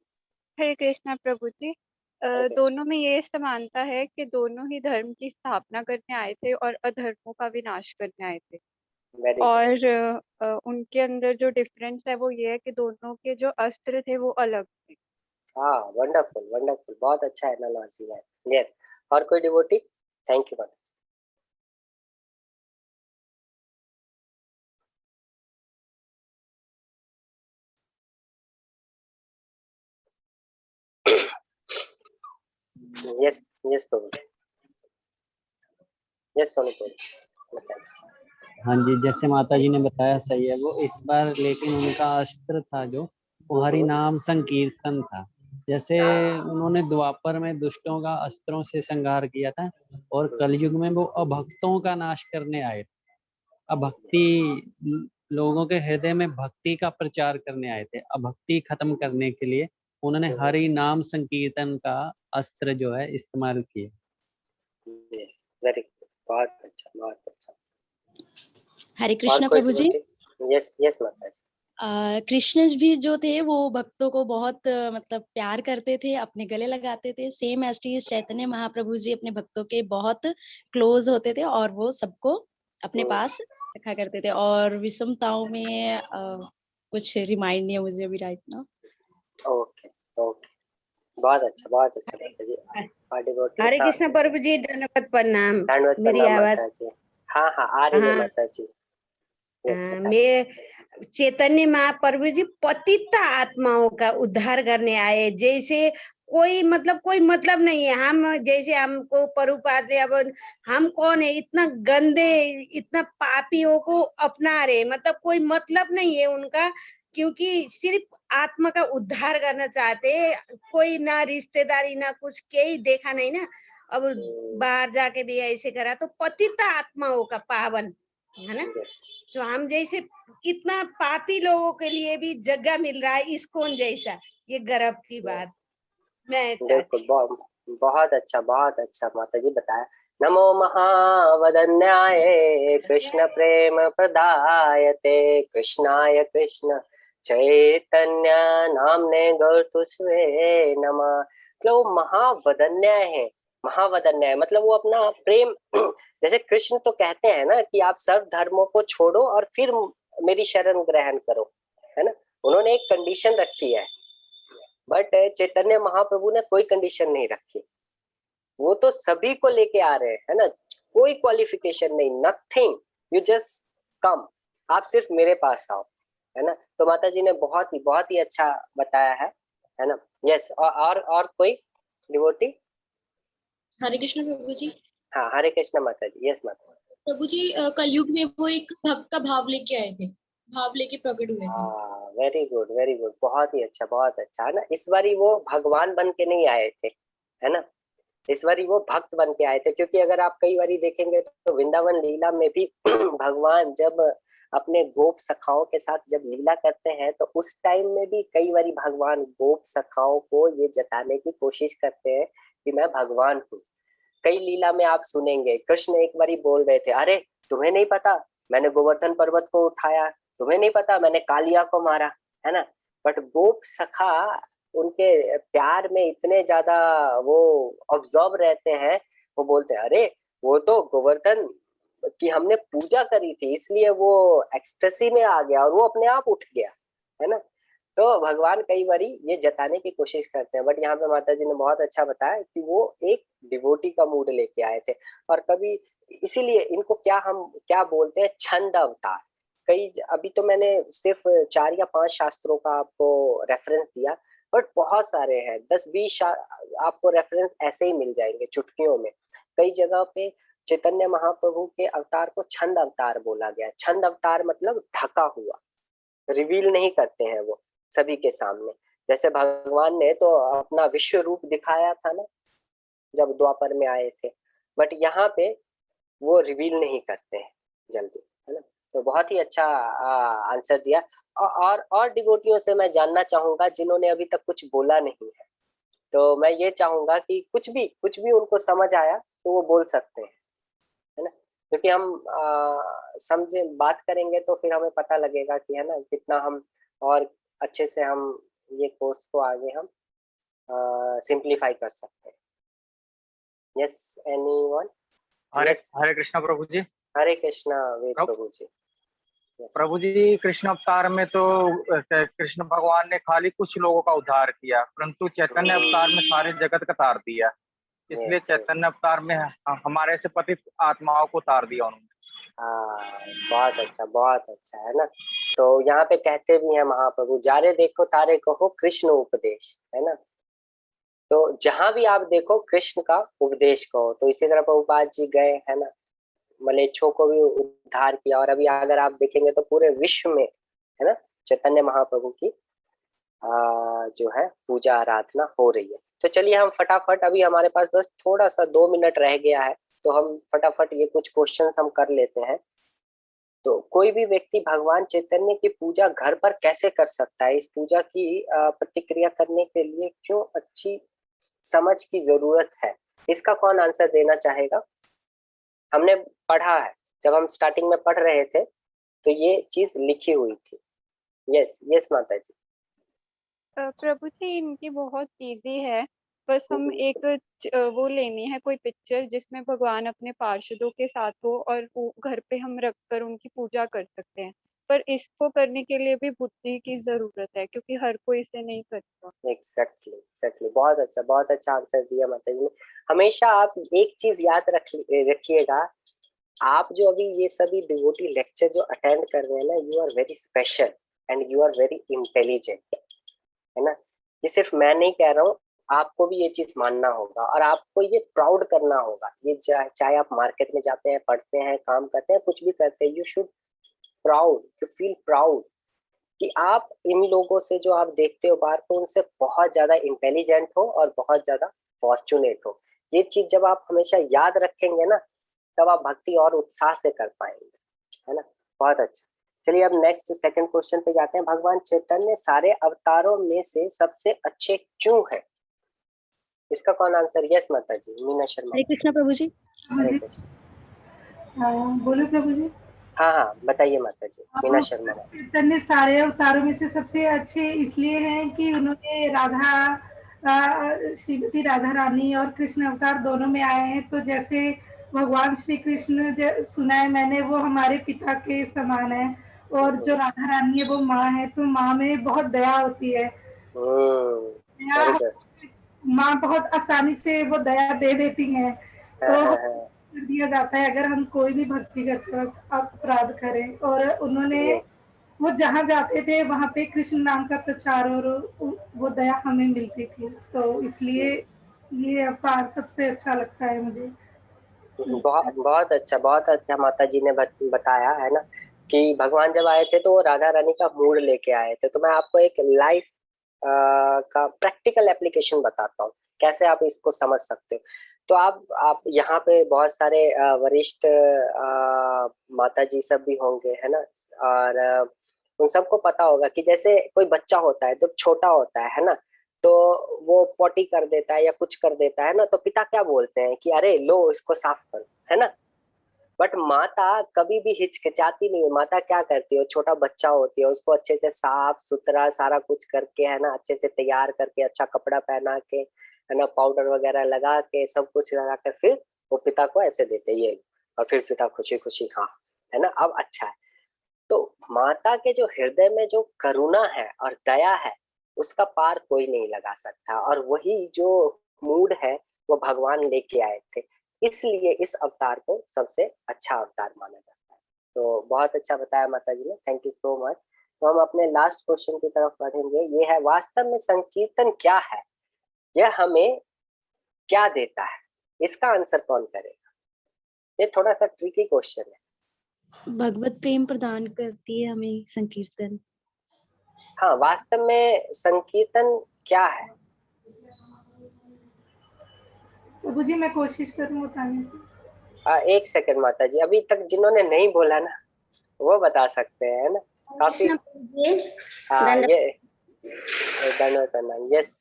हरे कृष्णा प्रभु जी। दोनों में ये समानता है कि दोनों ही धर्म की स्थापना करने आए थे और अधर्मों का विनाश करने आए थे। और उनके अंदर जो डिफरेंस है वो ये है कि दोनों के जो अस्त्र थे वो अलग थे। हाँ, वंडरफुल वंडरफुल, बहुत अच्छा एनालॉजी है। यस, और कोई डिवोटी? थैंक यू माता। यस यस प्रभु, यस सोनू प्रभु। हाँ जी, जैसे माता जी ने बताया सही है वो इस बार, लेकिन उनका अस्त्र था जो वो हरि नाम संकीर्तन था। जैसे उन्होंने द्वापर में दुष्टों का अस्त्रों से संहार किया था और कलयुग में वो अभक्तों का नाश करने आए थे। अभक्ति, लोगों के हृदय में भक्ति का प्रचार करने आए थे। अभक्ति खत्म करने के लिए उन्होंने हरि नाम संकीर्तन का अस्त्र जो है इस्तेमाल किया। वेरी गुड, बहुत अच्छा बहुत अच्छा। हरे कृष्णा प्रभु जी। यस यस माता जी। कृष्ण भी जो थे वो भक्तों को बहुत मतलब प्यार करते थे, अपने गले लगाते थे। Same as T Chaitanya Mahaprabhu ji अपने भक्तों के बहुत क्लोज होते थे और वो सबको अपने पास रखा करते थे। और विषमताओं में कुछ रिमाइंड नहीं है मुझे अभी राइट नाउ। ओके ओके, बहुत अच्छा माता जी। हरे कृष्ण प्रभु जी, धन्यवाद प्रणाम। धन्यवाद मेरी आवाज? माता जी। हाँ हाँ आ रही है माता जी। मैं चैतन्य महाप्रभु जी पतित आत्माओं का उद्धार करने आए। जैसे कोई मतलब नहीं है। हम जैसे हमको प्रभुपाद से, अब हम कौन है, इतना गंदे इतना पापियों को अपना रहे, मतलब कोई मतलब नहीं है उनका, क्योंकि सिर्फ आत्मा का उद्धार करना चाहते। कोई ना रिश्तेदारी ना कुछ, कहीं देखा नहीं ना। अब बाहर जाके भी ऐसे करा तो पतित आत्माओं का पावन, है ना। तो हम जैसे इतना पापी लोगों के लिए भी जगह मिल रहा है इस्कॉन जैसा, ये गर्व की बात। मैं बिल्कुल, बहुत अच्छा माता जी बताया। नमो महावदन्याय कृष्ण प्रेम प्रदायते कृष्णाय कृष्ण चैतन्य नामने गौतुस्वे नमः। तो महावदन्याय है, महावदन्याय मतलब वो अपना प्रेम जैसे कृष्ण तो कहते हैं ना कि आप सब धर्मों को छोड़ो और फिर मेरी शरण ग्रहण करो, है ना। उन्होंने एक कंडीशन रखी है, बट चैतन्य महाप्रभु ने कोई कंडीशन नहीं रखी। वो तो सभी को लेके आ रहे हैं, है ना, कोई क्वालिफिकेशन नहीं, नथिंग, यू जस्ट कम, आप सिर्फ मेरे पास आओ, है ना। तो माता जी ने बहुत ही अच्छा बताया है ना। यस, और कोई डिवोटी? हरे कृष्ण प्रभु जी। हाँ, हरे कृष्ण माता जी। यस माता प्रभु जी, कलयुग में वो एक भक्त का भाव लेके आए थे, भाव लेके प्रकट हुए थे। वेरी गुड, बहुत ही अच्छा है ना। इस बारी वो भगवान बन के नहीं आए थे, है ना, इस बारी वो भक्त बन के आए थे। क्योंकि अगर आप कई बारी देखेंगे तो वृंदावन लीला में भी भगवान जब अपने गोप सखाओं के साथ जब लीला करते हैं तो उस टाइम में भी कई बारी भगवान गोप सखाओं को ये जताने की कोशिश करते हैं कि मैं भगवान हूँ। कई लीला में आप सुनेंगे कृष्ण एक बारी बोल रहे थे, अरे तुम्हें नहीं पता मैंने गोवर्धन पर्वत को उठाया, तुम्हें नहीं पता मैंने कालिया को मारा, है ना। बट गोप सखा उनके प्यार में इतने ज्यादा वो ऑब्जर्व रहते हैं, वो बोलते हैं अरे वो तो गोवर्धन की हमने पूजा करी थी इसलिए वो एक्सटेसी में आ गया और वो अपने आप उठ गया, है ना। तो भगवान कई बारी ये जताने की कोशिश करते हैं, बट यहाँ पे माता जी ने बहुत अच्छा बताया कि वो एक डिवोटी का मूड लेके आए थे। और कभी इसीलिए इनको हम क्या बोलते हैं, छंद अवतार। कई अभी तो मैंने सिर्फ 4 या 5 शास्त्रों का आपको रेफरेंस दिया, बट बहुत सारे हैं, 10-20 आपको रेफरेंस ऐसे ही मिल जाएंगे चुटकियों में। कई जगह पे चैतन्य महाप्रभु के अवतार को छंद अवतार बोला गया। छंद अवतार मतलब ढका हुआ, रिवील नहीं करते हैं वो सभी के सामने। जैसे भगवान ने तो अपना विश्व रूप दिखाया था ना जब द्वापर में आए थे, बट यहाँ पे वो रिवील नहीं करते हैं जल्दी, है ना। तो बहुत ही अच्छा आंसर दिया। और डिवोटियों से मैं जानना चाहूंगा जिन्होंने अभी तक कुछ बोला नहीं है, तो मैं ये चाहूंगा कि कुछ भी उनको समझ आया तो वो बोल सकते हैं, है ना। क्योंकि हम समझे बात करेंगे तो फिर हमें पता लगेगा कि, है ना, कितना हम और अच्छे से हम ये कोर्स को आगे हम सिंप्लीफाई कर सकते हैं। Yes, anyone? हरे कृष्णा प्रभु जी। हरे कृष्णा वेद प्रभु जी। प्रभु जी, कृष्ण अवतार में तो कृष्ण भगवान ने खाली कुछ लोगों का उद्धार किया, परंतु चैतन्य अवतार में सारे जगत का तार दिया। इसलिए चैतन्य अवतार में हमारे से पतित आत्माओं को तार दिया उन्होंने। बहुत अच्छा, है ना। तो यहाँ पे कहते भी हैं महाप्रभु, जारे देखो तारे कहो कृष्ण उपदेश, है ना। तो जहां भी आप देखो कृष्ण का उपदेश कहो। तो इसी तरह प्रभुपाद जी गए, है ना, मलेच्छों को भी उद्धार किया। और अभी अगर आप देखेंगे तो पूरे विश्व में, है ना, चैतन्य महाप्रभु की जो है पूजा आराधना हो रही है। तो चलिए हम फटाफट, अभी हमारे पास बस थोड़ा सा 2 मिनट रह गया है, तो हम फटाफट ये कुछ क्वेश्चंस हम कर लेते हैं। तो कोई भी व्यक्ति भगवान चैतन्य की पूजा घर पर कैसे कर सकता है? इस पूजा की प्रतिक्रिया करने के लिए क्यों अच्छी समझ की जरूरत है? इसका कौन आंसर देना चाहेगा? हमने पढ़ा है, जब हम स्टार्टिंग में पढ़ रहे थे तो ये चीज लिखी हुई थी। यस माता जी। प्रभु जी, इनकी बहुत इजी है। बस हम एक वो लेनी है, कोई पिक्चर जिसमें भगवान अपने पार्षदों के साथ हो और वो घर पे हम रखकर उनकी पूजा कर सकते हैं। पर इसको करने के लिए भी बुद्धि की जरूरत है, क्योंकि हर कोई इसे नहीं करता। एग्जैक्टली, बहुत अच्छा आंसर दिया माता जी ने। हमेशा आप एक चीज याद रखिएगा, आप जो अभी ये सभी डिवोटी लेक्चर जो अटेंड कर रहे हैं ना, you are very special and you are very intelligent, है ना। ये सिर्फ मैं नहीं कह रहा हूँ, आपको भी ये चीज मानना होगा और आपको ये प्राउड करना होगा। ये चाहे आप मार्केट में जाते हैं, पढ़ते हैं, काम करते हैं, कुछ भी करते हैं, you should you feel proud कि आप इन लोगों से जो आप देखते हो बाहर को, उनसे बहुत ज्यादा इंटेलिजेंट हो और बहुत ज्यादा फॉर्चुनेट हो। ये चीज जब आप हमेशा याद रखेंगे ना, तब आप भक्ति और उत्साह से कर पाएंगे, है ना। बहुत अच्छा। चलिए अब नेक्स्ट सेकंड क्वेश्चन पे जाते हैं। भगवान चैतन्य सारे अवतारों में से सबसे अच्छे क्यों है? इसका कौन आंसर? यस माता जी, मीना शर्मा। हरे कृष्णा प्रभु जी। हरे कृष्ण। बोलो प्रभु जी। हाँ बताइए माता जी, मीना शर्मा। कीर्तन ने सारे अवतारों में से सबसे अच्छे इसलिए हैं कि उन्होंने श्रीमती राधा रानी और कृष्ण अवतार दोनों में आए हैं। तो जैसे भगवान श्री कृष्ण सुना है मैंने, वो हमारे पिता के समान है, और जो राधा रानी है वो माँ है, तो माँ में बहुत दया होती है। माँ बहुत आसानी से वो दया दे देती हैं, तो कर दिया जाता है अगर हम कोई भी भक्ति करते वक्त अपराध करें। और उन्होंने वो जहाँ जाते थे वहाँ पे कृष्ण नाम का प्रचार और वो दया हमें मिलती थी, तो इसलिए ये अवतार सबसे अच्छा लगता है मुझे। बहुत अच्छा माता जी ने बताया है ना, कि भगवान जब आए थे तो वो राधा रानी का मूड लेके आए थे। तो मैं आपको एक लाइफ का प्रैक्टिकल एप्लीकेशन बताता हूँ, कैसे आप इसको समझ सकते हो। तो आप यहाँ पे बहुत सारे वरिष्ठ माता जी सब भी होंगे, है ना, और उन सबको पता होगा कि जैसे कोई बच्चा होता है, जब छोटा होता है ना, तो वो पॉटी कर देता है या कुछ कर देता है ना, तो पिता क्या बोलते हैं कि अरे लो इसको साफ करो, है ना। बट माता कभी भी हिचकिचाती नहीं है। माता क्या करती है, छोटा बच्चा होती है, उसको अच्छे से साफ सुथरा सारा कुछ करके, है ना, अच्छे से तैयार करके, अच्छा कपड़ा पहना के, है ना, पाउडर वगैरह लगा के, सब कुछ लगा कर फिर वो पिता को ऐसे देते ये, और फिर पिता खुशी खुशी हाँ, है ना, अब अच्छा है। तो माता के जो हृदय में जो करुणा है और दया है, उसका पार कोई नहीं लगा सकता। और वही जो मूड है वो भगवान लेके आए थे, इसलिए इस अवतार को सबसे अच्छा अवतार माना जाता है। तो बहुत अच्छा बताया माता जी ने, थैंक यू सो मच। तो हम अपने लास्ट क्वेश्चन की तरफ बढ़ेंगे। ये है, वास्तव में संकीर्तन क्या है, यह हमें क्या देता है? इसका आंसर कौन करेगा? ये थोड़ा सा ट्रिकी क्वेश्चन है। भगवत प्रेम प्रदान करती है हमें संकीर्तन। हाँ, वास्तव में संकीर्तन क्या है? प्रभु जी मैं कोशिश करूँ बताने की। एक सेकंड माता जी, अभी तक जिन्होंने नहीं बोला ना वो बता सकते हैं ना, काफी। हाँ ये यस।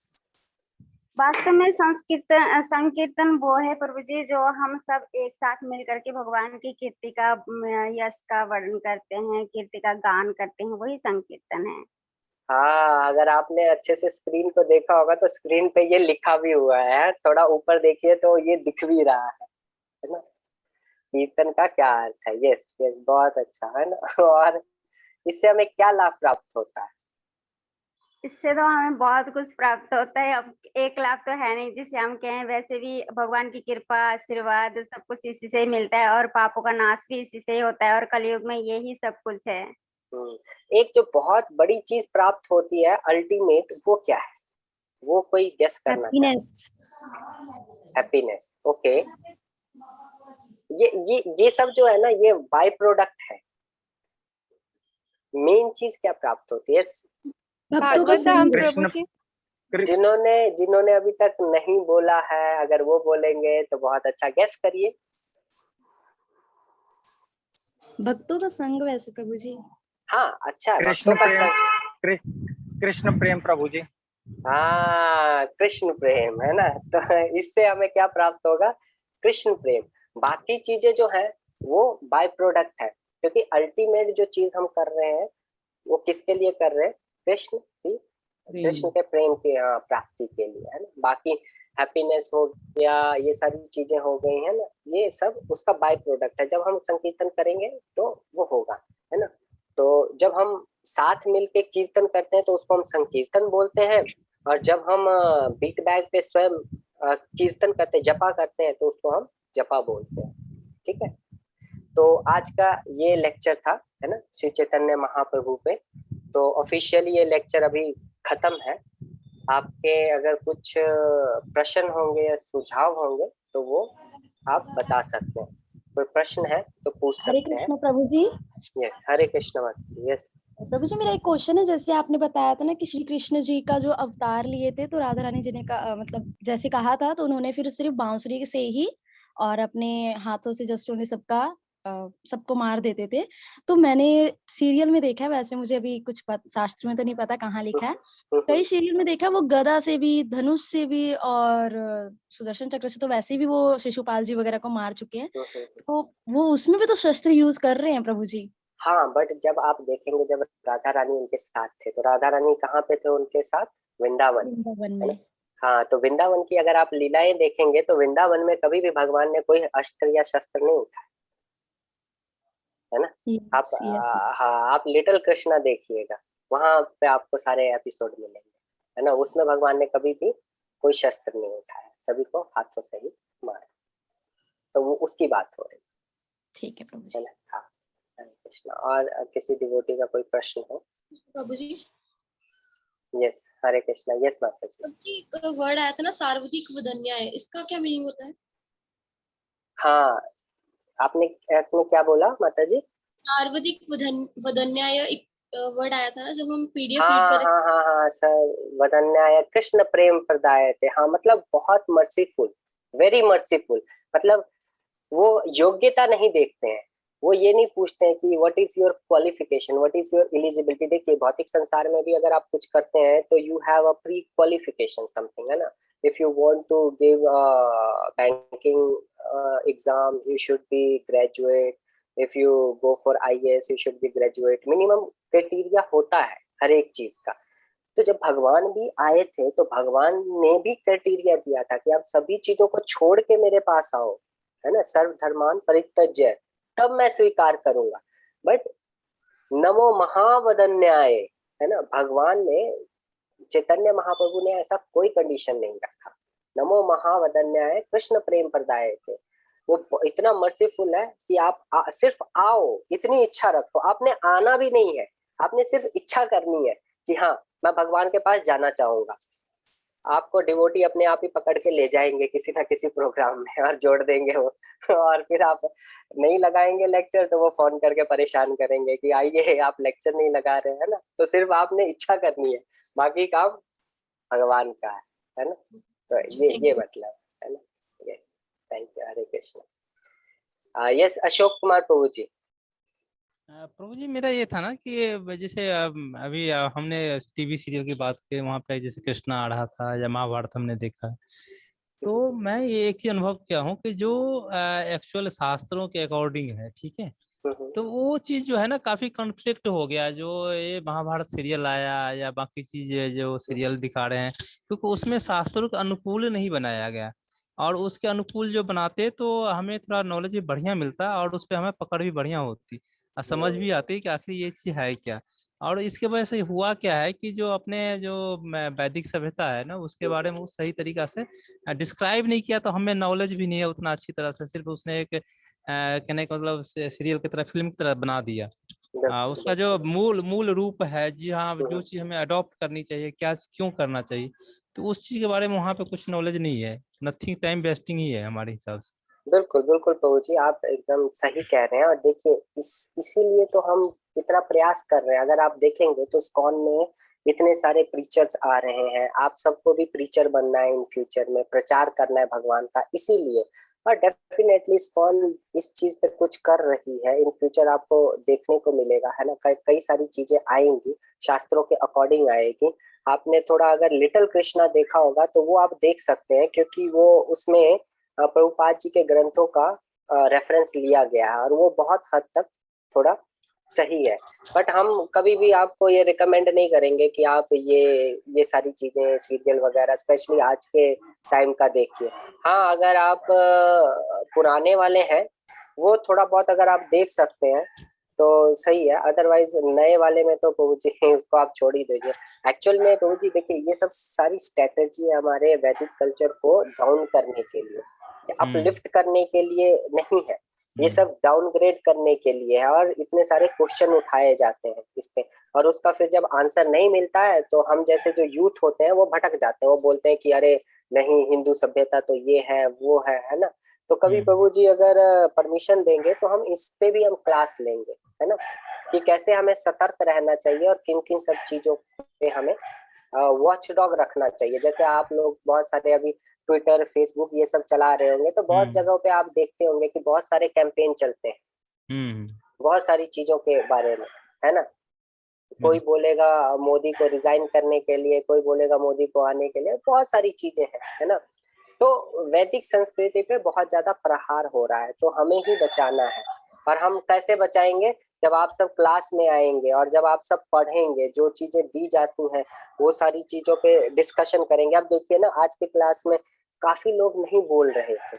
वास्तव में संकीर्तन वो है प्रभु जी जो हम सब एक साथ मिल करके भगवान की कीर्ति का यश का वर्णन करते हैं, कीर्ति का गान करते हैं, वही संकीर्तन है। हाँ, अगर आपने अच्छे से स्क्रीन को देखा होगा तो स्क्रीन पे ये लिखा भी हुआ है, थोड़ा ऊपर देखिए तो ये दिख भी रहा है ना, कीर्तन का क्या अर्थ है। यस यस, बहुत अच्छा है ना। और इससे हमें क्या लाभ प्राप्त होता है? इससे तो हमें बहुत कुछ प्राप्त होता है। अब एक लाभ तो है नहीं जिसे हम कहें, वैसे भी भगवान की कृपा आशीर्वाद सब कुछ इसी से ही मिलता है, और पापों का नाश भी इसी से ही होता है, और कलयुग में यही सब कुछ है। एक जो बहुत बड़ी चीज प्राप्त होती है अल्टीमेट, वो क्या है? वो कोई गेस करना चाहिए। हैप्पीनेस। ओके, ये सब जो है ना, ये बाय प्रोडक्ट है। मेन चीज क्या प्राप्त होती है? जिन्होंने अभी तक नहीं बोला है, अगर वो बोलेंगे तो बहुत अच्छा। गेस करिए। भक्तों का संग वैसे प्रभु जी। हाँ अच्छा, भक्तों का संग, कृष्ण प्रेम प्रभु जी। हाँ, कृष्ण प्रेम, है ना। तो इससे हमें क्या प्राप्त होगा? कृष्ण प्रेम। बाकी चीजें जो है वो बाय प्रोडक्ट है, क्योंकि अल्टीमेट जो चीज हम कर रहे हैं वो किसके लिए कर रहे हैं? कृष्ण के प्रेम की प्राप्ति के लिए, है ना। बाकी हैप्पीनेस हो गया, ये सारी चीजें हो गई है ना, ये सब उसका बाय प्रोडक्ट है। जब हम संकीर्तन करेंगे तो वो होगा, है ना। तो जब हम साथ मिलके कीर्तन करते हैं तो उसको हम संकीर्तन बोलते हैं, और जब हम बीट बैग पे स्वयं कीर्तन करते, जपा करते हैं, तो उसको हम जपा बोलते हैं। ठीक है, तो आज का ये लेक्चर था, है ना, श्री चैतन्य महाप्रभु पे। तो ऑफिशियली ये लेक्चर अभी खत्म है। आपके अगर कुछ प्रश्न होंगे या सुझाव होंगे तो वो आप बता सकते हैं। कोई प्रश्न है तो पूछ सकते हैं। हरे कृष्ण प्रभु जी। यस, हरे कृष्ण माता जी। यस प्रभु जी, मेरा एक क्वेश्चन है। जैसे आपने बताया था ना कि श्री कृष्ण जी का जो अवतार लिए थे, तो राधा रानी जी ने का मतलब जैसे कहा था, तो उन्होंने फिर सिर्फ बांसुरी से ही और अपने हाथों से जस्ट उन्हें सबका सबको मार देते थे। तो मैंने सीरियल में देखा है, वैसे मुझे अभी कुछ शास्त्र में तो नहीं पता कहाँ लिखा है, कई सीरियल में देखा वो गदा से भी, धनुष से भी और सुदर्शन चक्र से तो वैसे भी वो शिशुपाल जी वगैरह को मार चुके हैं, तो वो उसमें भी तो शस्त्र यूज कर रहे हैं प्रभु जी। हाँ, बट जब आप देखेंगे जब राधा रानी उनके साथ थे, तो राधा रानी कहाँ पे थे उनके साथ? वृंदावन में। हाँ, तो वृंदावन की अगर आप लीलाएं देखेंगे तो वृंदावन में कभी भी भगवान ने कोई अस्त्र या शस्त्र नहीं उठाया, है ना? आप हाँ, आप लिटिल कृष्णा देखिएगा, वहां पे आपको सारे एपिसोड मिलेंगे, है ना? उसमें भगवान ने कभी भी कोई शस्त्र नहीं उठाया, सभी को हाथों से ही मारा। तो वो उसकी बात हो रही। ठीक है प्रभु जी। है ना? हाँ, हरे कृष्णा। और किसी डिवोटी का कोई प्रश्न हो? प्रभु जी। यस, हरे कृष्णा। यस माता जी, वर्ड आया था ना सार्वधिक वदन्याय, इसका क्या मीनिंग होता है? हाँ, आपने क्या बोला माता जी? सार्वधिक वदन्याय एक वर्ड आया था ना जब हम पीडीएफ रीड हाँ कर रहे हाँ हाँ हाँ सर, वदन्याय कृष्ण प्रेम प्रदाय थे। हाँ, मतलब बहुत मर्सीफुल, वेरी मर्सीफुल। मतलब वो योग्यता नहीं देखते हैं, वो ये नहीं पूछते हैं कि what is your qualification, what is your eligibility. देखिए भौतिक संसार में भी अगर आप कुछ करते हैं तो you have a pre qualification something, है ना? If you want to give banking exam you should be graduate, if you go for IAS you should be graduate. Minimum criteria होता है हर एक चीज का। तो जब भगवान भी आए थे तो भगवान ने भी क्राइटेरिया दिया था कि आप सभी चीजों को छोड़ के मेरे पास आओ, है ना? सर्व धर्मान परित्यज्य, तब मैं स्वीकार करूंगा। बट नमो महावदन्याय, है ना? भगवान ने, चैतन्य महाप्रभु ने ऐसा कोई कंडीशन नहीं रखा। नमो महावदन्याय कृष्ण प्रेम प्रदाय थे। वो इतना मर्सीफुल है कि आप सिर्फ आओ, इतनी इच्छा रखो। आपने आना भी नहीं है, आपने सिर्फ इच्छा करनी है कि हाँ मैं भगवान के पास जाना चाहूंगा। आपको डिवोटी अपने आप ही पकड़ के ले जाएंगे किसी ना किसी प्रोग्राम में और जोड़ देंगे वो और फिर आप नहीं लगाएंगे लेक्चर तो वो फोन करके परेशान करेंगे कि आइए आप लेक्चर नहीं लगा रहे हैं ना। तो सिर्फ आपने इच्छा करनी है, बाकी काम भगवान का है ना? तो ये मतलब है ना। Yes, thank you, Hare Krishna. Yes, Ashok Kumar प्रभु जी। प्रभु जी मेरा ये था ना कि जैसे अभी हमने टीवी सीरियल की बात की, वहाँ पे जैसे कृष्णा आ रहा था या महाभारत हमने देखा, तो मैं ये एक चीज अनुभव किया हूँ कि जो एक्चुअल शास्त्रों के अकॉर्डिंग है, ठीक है, तो वो चीज जो है ना काफी कॉन्फ्लिक्ट हो गया जो ये महाभारत सीरियल आया या बाकी चीज जो सीरियल दिखा रहे हैं, क्योंकि उसमें शास्त्रों के अनुकूल नहीं बनाया गया। और उसके अनुकूल जो बनाते तो हमें थोड़ा नॉलेज भी बढ़िया मिलता और उस पर हमें पकड़ भी बढ़िया होती और समझ भी आती कि आखिर ये चीज है क्या। और इसके वजह से हुआ क्या है कि जो अपने जो वैदिक सभ्यता है ना उसके बारे में वो सही तरीका से डिस्क्राइब नहीं किया, तो हमें नॉलेज भी नहीं है उतना अच्छी तरह से, सिर्फ उसने एक कहने का मतलब सीरियल की तरह, फिल्म की तरह बना दिया। उसका जो मूल रूप है, जी हाँ, जो चीज हमें अडॉप्ट करनी चाहिए, क्या क्यों करना चाहिए, तो उस चीज के बारे में वहाँ पे कुछ नॉलेज नहीं है। नथिंग, टाइम वेस्टिंग ही है हमारे हिसाब से। बिल्कुल बिल्कुल प्रभु जी, आप एकदम सही कह रहे हैं। और देखिए इसीलिए तो हम इतना प्रयास कर रहे हैं। अगर आप देखेंगे तो इस्कॉन में इतने सारे प्रीचर्स आ रहे हैं, आप सबको भी प्रीचर बनना है इन फ्यूचर में, प्रचार करना है भगवान का, इसीलिए। और डेफिनेटली इस्कॉन इस चीज पे कुछ कर रही है, इन फ्यूचर आपको देखने को मिलेगा, है ना? कई सारी चीजें आएंगी, शास्त्रों के अकॉर्डिंग आएगी। आपने थोड़ा अगर लिटिल कृष्णा देखा होगा तो वो आप देख सकते हैं, क्योंकि वो उसमें प्रभुपाद जी के ग्रंथों का रेफरेंस लिया गया है और वो बहुत हद तक थोड़ा सही है। बट हम कभी भी आपको ये रिकमेंड नहीं करेंगे कि आप ये सारी चीजें सीरियल वगैरह स्पेशली आज के टाइम का देखिए। हाँ, अगर आप पुराने वाले हैं वो थोड़ा बहुत अगर आप देख सकते हैं तो सही है, अदरवाइज नए वाले में तो प्रभु जी उसको आप छोड़ ही दीजिए। एक्चुअल में प्रभु जी देखिए ये सब सारी स्ट्रेटेजी है हमारे वैदिक कल्चर को डाउन करने के लिए, अपलिफ्ट करने के लिए नहीं है, ये सब डाउनग्रेड करने के लिए है। और इतने सारे क्वेश्चन उठाए जाते हैं इस पे, और उसका फिर जब आंसर नहीं मिलता है तो हम जैसे जो यूथ होते हैं वो भटक जाते हैं, वो बोलते हैं कि अरे नहीं हिंदू सभ्यता तो ये है वो है ना? तो कभी प्रभु जी अगर परमिशन देंगे तो हम इस पे भी हम क्लास लेंगे, है ना, कि कैसे हमें सतर्क रहना चाहिए और किन किन सब चीजों पे हमें वॉच डॉग रखना चाहिए। जैसे आप लोग बहुत सारे अभी ट्विटर फेसबुक ये सब चला रहे होंगे तो बहुत जगहों पे आप देखते होंगे कि बहुत सारे कैंपेन चलते हैं बहुत सारी चीजों के बारे में, है ना। कोई बोलेगा मोदी को रिजाइन करने के लिए, कोई बोलेगा मोदी को आने के लिए, बहुत सारी चीजें हैं, है ना। तो वैदिक संस्कृति पे बहुत ज्यादा प्रहार हो रहा है, तो हमें ही बचाना है। और हम कैसे बचाएंगे? जब आप सब क्लास में आएंगे और जब आप सब पढ़ेंगे, जो चीजें दी जाती हैं वो सारी चीजों पे डिस्कशन करेंगे। अब देखिए ना, आज के क्लास में काफी लोग नहीं बोल रहे थे,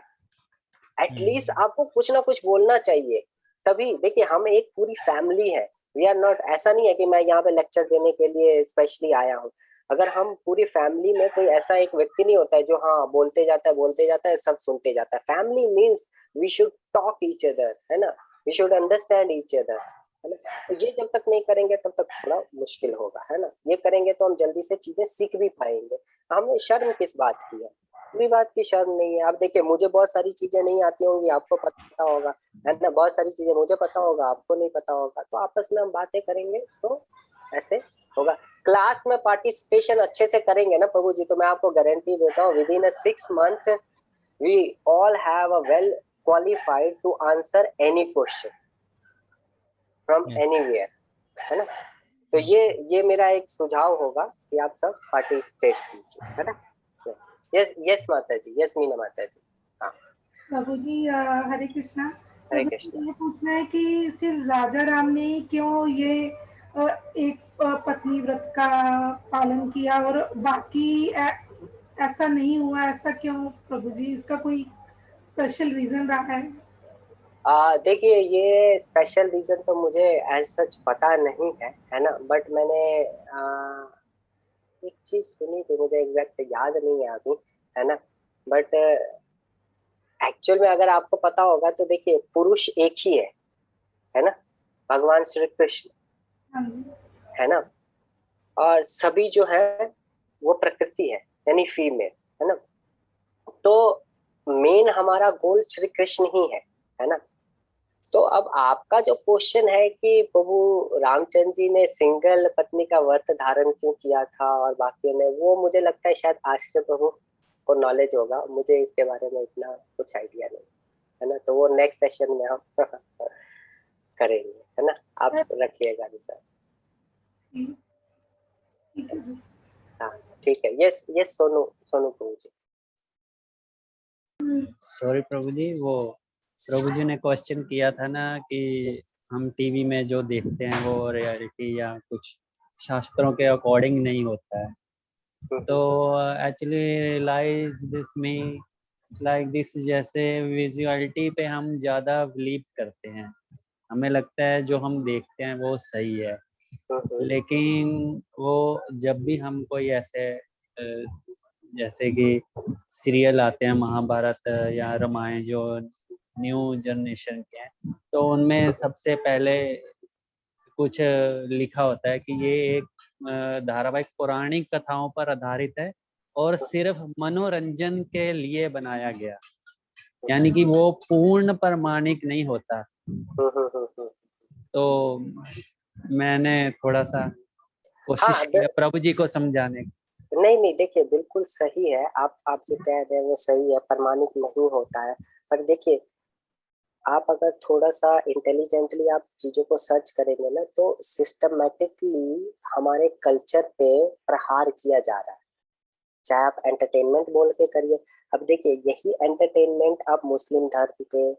एटलीस्ट आपको कुछ ना कुछ बोलना चाहिए। तभी देखिए, हम एक पूरी फैमिली है, वी आर नॉट, ऐसा नहीं है कि मैं यहाँ पे लेक्चर देने के लिए स्पेशली आया हूँ। अगर हम पूरी फैमिली में, कोई ऐसा एक व्यक्ति नहीं होता है जो हाँ बोलते जाता है सब सुनते जाता है। Family means we should talk each other, है ना, we should understand each other, है ना। तो ये जब तक नहीं करेंगे तब तक थोड़ा मुश्किल होगा, है ना। ये करेंगे तो हम जल्दी से चीजें सीख भी पाएंगे। हमें शर्म किस बात की है? कोई बात की शर्म नहीं है। आप देखिए, मुझे बहुत सारी चीजें नहीं आती होंगी, आपको पता होगा, है ना। बहुत सारी चीजें मुझे पता होगा, आपको नहीं पता होगा, तो आपस में हम बातें करेंगे तो ऐसे होगा। क्लास में पार्टिसिपेशन अच्छे से करेंगे ना प्रभु जी, तो मैं आपको गारंटी देता हूँ within 6 month we all have a well qualified to answer any question from anywhere, है ना। तो ये मेरा एक सुझाव होगा कि आप सब पार्टिसिपेट कीजिए, है ना। यस माता जी, यस मीना माता जी। हाँ प्रभु जी, हरे कृष्णा। हरे प्रभु कृष्णा। जी, ये पूछना है कि सिर्फ राजा राम ने क्यों ये एक पत्नी व्रत का पालन किया और बाकी ऐसा नहीं हुआ? ऐसा क्यों प्रभु जी? इसका कोई स्पेशल रीजन रहा है? देखिए, ये स्पेशल रीजन तो मुझे एज सच पता नहीं है ना। बट मैंने एक चीज सुनी थी, मुझे एग्जैक्ट याद नहीं है अभी, है ना। बट एक्चुअल में अगर आपको पता होगा तो देखिए, पुरुष एक ही है ना, भगवान श्री कृष्ण, है ना। और सभी जो है वो प्रकृति है, यानी फीमेल, है ना। तो मेन हमारा गोल श्री कृष्ण ही है ना। तो अब आपका जो क्वेश्चन है कि प्रभु रामचंद्र जी ने सिंगल पत्नी का व्रत धारण क्यों किया था और बाकियों ने, वो मुझे लगता है शायद आश्रय प्रभु को नॉलेज होगा, मुझे इसके बारे में इतना कुछ आइडिया नहीं, है ना। तो वो नेक्स्ट सेशन में हम करेंगे, है ना। आप रखिएगा सर। हाँ ठीक है। यस यस सोनू प्रभु जी। सॉरी प्रभु जी, वो प्रभु जी ने क्वेश्चन किया था ना कि हम टीवी में जो देखते हैं वो रियलिटी या कुछ शास्त्रों के अकॉर्डिंग नहीं होता है। तो एक्चुअली रियलाइज दिस में लाइक दिस, जैसे विजुअलिटी पे हम ज़्यादा बिलीव करते हैं, हमें लगता है जो हम देखते हैं वो सही है। लेकिन वो जब भी हम कोई ऐसे जैसे कि सीरियल आते हैं महाभारत या रामायण जो न्यू जनरेशन के हैं, तो उनमें सबसे पहले कुछ लिखा होता है कि ये एक धारावाहिक पौराणिक कथाओं पर आधारित है और सिर्फ मनोरंजन के लिए बनाया गया, यानी कि वो पूर्ण प्रमाणिक नहीं होता। तो मैंने थोड़ा सा कोशिश किया प्रभु जी को समझाने की। नहीं देखिए, बिल्कुल सही है, आप जो कह रहे हैं वो सही है, प्रमाणिक नहीं होता है। पर देखिए, आप अगर थोड़ा सा इंटेलिजेंटली आप चीजों को सर्च करेंगे ना, तो सिस्टमेटिकली हमारे कल्चर पे प्रहार किया जा रहा है, चाहे आप एंटरटेनमेंट बोल के करिए। अब देखिए, यही एंटरटेनमेंट आप मुस्लिम धर्म पे,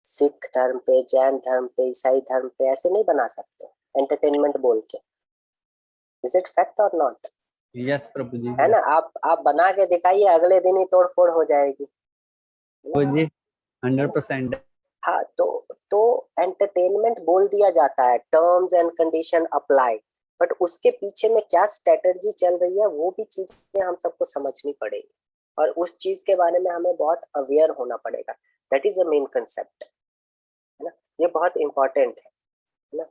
सिख धर्म पे, जैन धर्म पे, ईसाई धर्म पे ऐसे नहीं बना सकते एंटरटेनमेंट बोल के। इज इट फैक्ट और नॉट? यस प्रभु जी, है ना। आप बना के दिखाइए, अगले दिन ही तोड़ फोड़ हो जाएगी जी, 100%। हाँ, तो एंटरटेनमेंट बोल दिया जाता है, terms and condition apply, but उसके पीछे में क्या स्ट्रेटजी चल रही है वो भी चीजें हम सबको समझनी पड़ेगी, और उस चीज के बारे में हमें बहुत अवेयर होना पड़ेगा। That is a main concept, है ना। ये बहुत इंपॉर्टेंट है ना।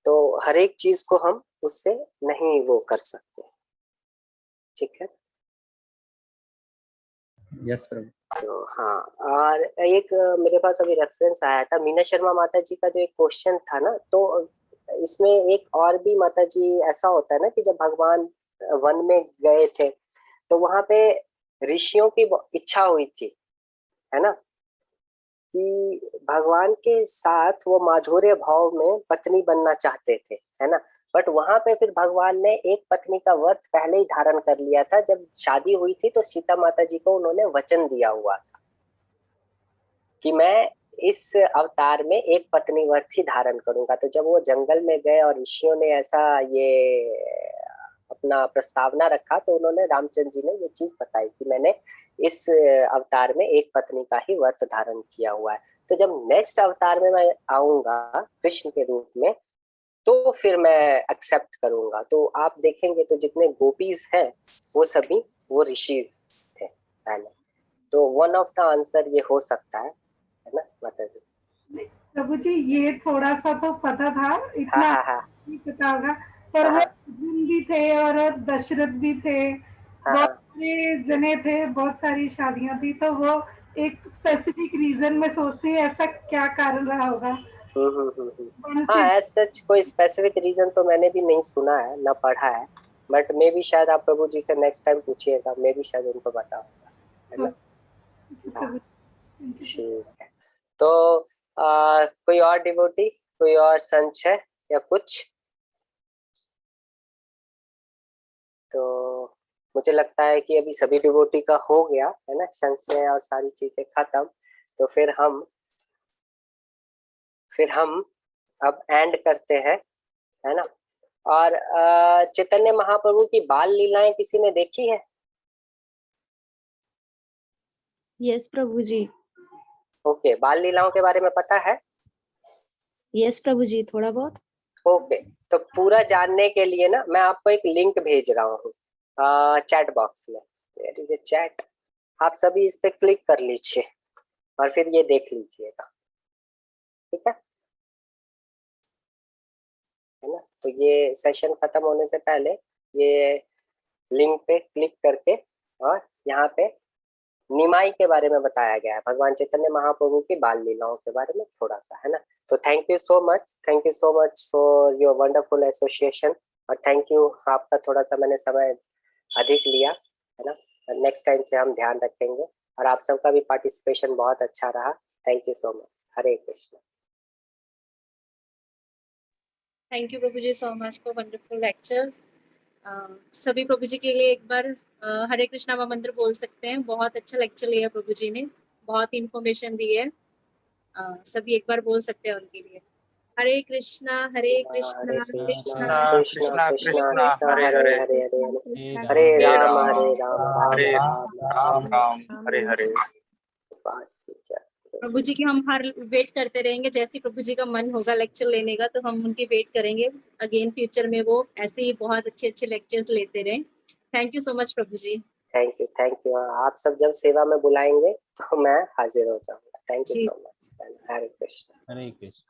तो हर एक चीज को हम उससे नहीं वो कर सकते, ठीक है। यस प्रभु। तो हाँ, और एक मेरे पास अभी रेफरेंस आया था मीना शर्मा माता जी का जो एक क्वेश्चन था ना, तो इसमें एक और भी माता जी ऐसा होता है ना कि जब भगवान वन में गए थे तो वहां पे ऋषियों की इच्छा हुई थी, है ना, कि भगवान के साथ वो माधुर्य भाव में पत्नी बनना चाहते थे, है ना। बट वहां पे फिर भगवान ने एक पत्नी का व्रत पहले ही धारण कर लिया था। जब शादी हुई थी तो सीता माता जी को उन्होंने वचन दिया हुआ था कि मैं इस अवतार में एक पत्नी व्रत ही धारण करूंगा। तो जब वो जंगल में गए और ऋषियों ने ऐसा ये अपना प्रस्तावना रखा तो उन्होंने रामचंद्र जी ने ये चीज बताई कि मैंने इस अवतार में एक पत्नी का ही व्रत धारण किया हुआ है। तो जब नेक्स्ट अवतार में मैं आऊंगा कृष्ण के रूप में तो फिर मैं एक्सेप्ट करूंगा। तो आप देखेंगे तो जितने गोपीज हैं वो सभी वो ऋषि थे पहले। तो वन ऑफ द आंसर ये हो सकता है ना माता जी। प्रभु जी ये थोड़ा सा तो पता था, इतना नहीं पता होगा। पर वो अर्जुन भी थे और दशरथ भी थे, बहुत सारे जने थे, बहुत सारी शादियां थी। तो वो एक स्पेसिफिक रीजन में सोचते हैं ऐसा क्या कारण रहा होगा। हाँ, एज सच कोई स्पेसिफिक रीजन तो मैंने भी नहीं सुना है ना पढ़ा है, बट मे भी शायद आप प्रभु जी से नेक्स्ट टाइम पूछिएगा, मे भी शायद उनको पता होगा, है ना। ठीक है, तो कोई और डिवोटी, कोई और संशय या कुछ? तो मुझे लगता है कि अभी सभी डिवोटी का हो गया है ना, संशय और सारी चीजें खत्म। तो फिर हम अब एंड करते हैं, है ना। और चैतन्य महाप्रभु की बाल लीलाएं किसी ने देखी है? यस प्रभु जी। ओके, बाल लीलाओं के बारे में पता है? यस प्रभु जी, थोड़ा बहुत। ओके, तो पूरा जानने के लिए ना मैं आपको एक लिंक भेज रहा हूँ चैट बॉक्स में। देयर इज अ चैट, आप सभी इस पे क्लिक कर लीजिए और फिर ये देख लीजिएगा, ठीक है ना। तो ये सेशन खत्म होने से पहले ये लिंक पे क्लिक करके और यहाँ पे निमाई के बारे में बताया गया है, भगवान चैतन्य महाप्रभु की बाल लीलाओं के बारे में थोड़ा सा, है ना। तो thank you so much for your wonderful association. और थैंक यू, आपका थोड़ा सा मैंने समय अधिक लिया, है ना। नेक्स्ट टाइम से हम ध्यान रखेंगे। और आप सबका भी पार्टिसिपेशन बहुत अच्छा रहा। Thank you so much. Hare Krishna. Thank you प्रभु जी so much for wonderful lecture. सभी प्रभु जी के लिए एक बार हरे कृष्णा का मंत्र बोल सकते हैं। बहुत अच्छा लेक्चर लिया प्रभु जी ने, बहुत इंफॉर्मेशन दी है। सभी एक बार बोल सकते हैं उनके लिए। हरे कृष्णा कृष्णा कृष्णा कृष्णा हरे हरे, हरे राम राम राम हरे हरे। प्रभु जी की हम हर वेट करते रहेंगे, जैसे प्रभु जी का मन होगा लेक्चर लेने का तो हम उनकी वेट करेंगे। अगेन फ्यूचर में वो ऐसे ही बहुत अच्छे लेक्चर्स लेते रहे। थैंक यू सो मच प्रभु जी। Thank you. आप सब जब सेवा में बुलाएंगे तो मैं हाजिर हो जाऊंगा। Thank you so much. Hare Krishna. Hare Krishna.